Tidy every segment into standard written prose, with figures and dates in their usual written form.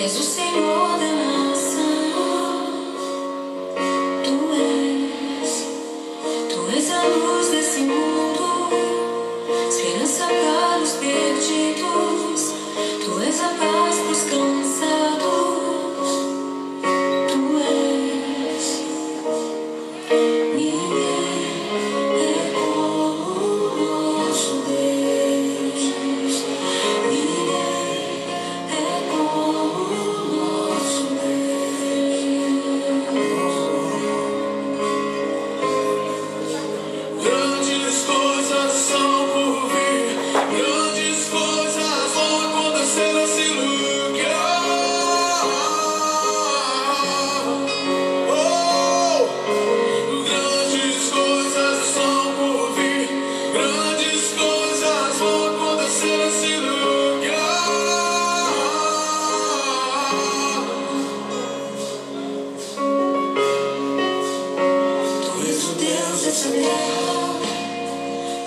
És o Senhor da nação. Tu és a luz desse mundo, esperança para os perdidos. Tu és a paz para os cansados. Tu és. Ninguém é como o nosso Deus. Ninguém é como o nosso Deus. Grandes coisas são por vir, grandes coisas vão acontecer nesse lugar. Oh, grandes coisas são por vir, grandes coisas vão acontecer nesse lugar. Tu és o Deus dessa terra.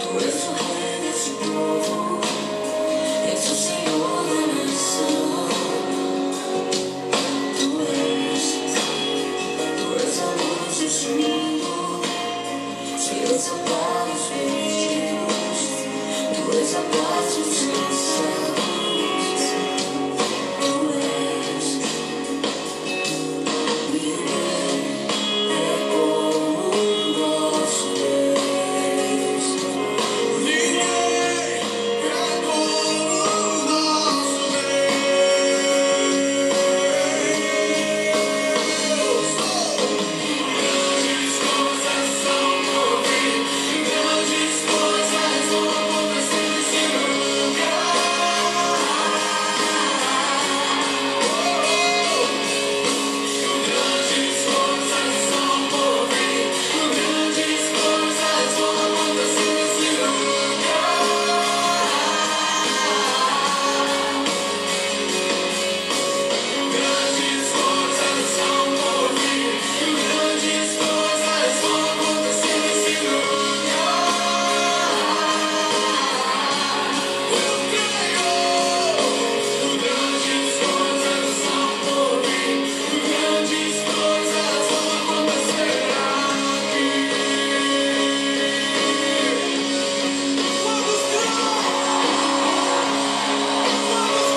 Tu és o Rei desse povo. És o Senhor da nação. Tu és a luz desse mundo, esperança para os perdidos. Tu és a paz dos cansados. Tu és. Ninguém é como o nosso Deus. Ninguém é como o nosso Deus. Grandes coisas são por vir, grandes coisas vão acontecer nesse lugar. Grandes coisas são por vir, grandes coisas vão acontecer nesse lugar. Grandes coisas são por vir, grandes coisas vão acontecer nesse lugar. Eu creio. Grandes coisas são por vir, grandes coisas vão acontecer aqui. Vamos crer! Vamos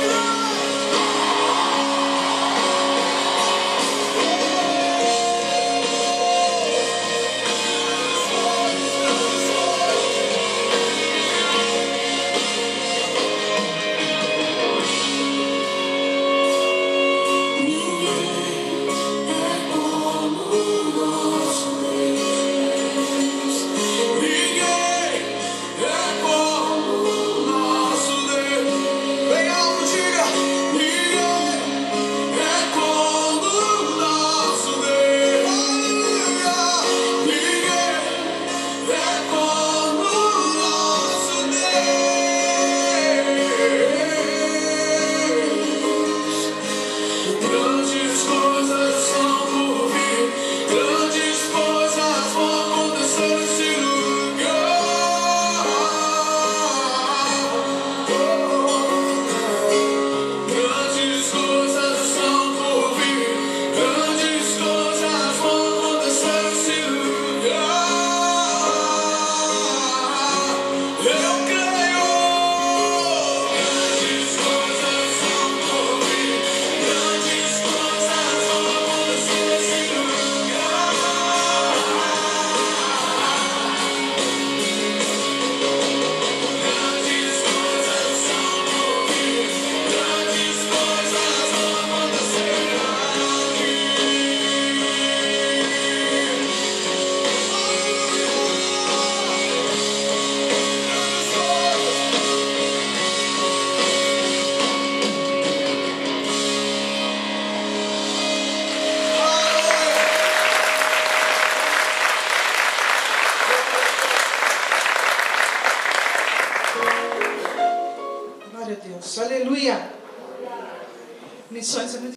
Ninguém é como o nosso Deus. Ninguém é como o nosso Deus. Bem alto, diga. Ninguém é como o nosso Deus. Aleluia. Ninguém é como o nosso Deus. Grandes coisas são por vir, grandes coisas vão acontecer nesse lugar. Grandes coisas são por vir, grandes coisas vão acontecer nesse lugar. Eu creio. Grandes coisas são por vir, grandes coisas vão acontecer nesse lugar. Grandes coisas são por vir, grandes coisas vão acontecer aqui. Glória a Deus. Aleluia. Missões é muito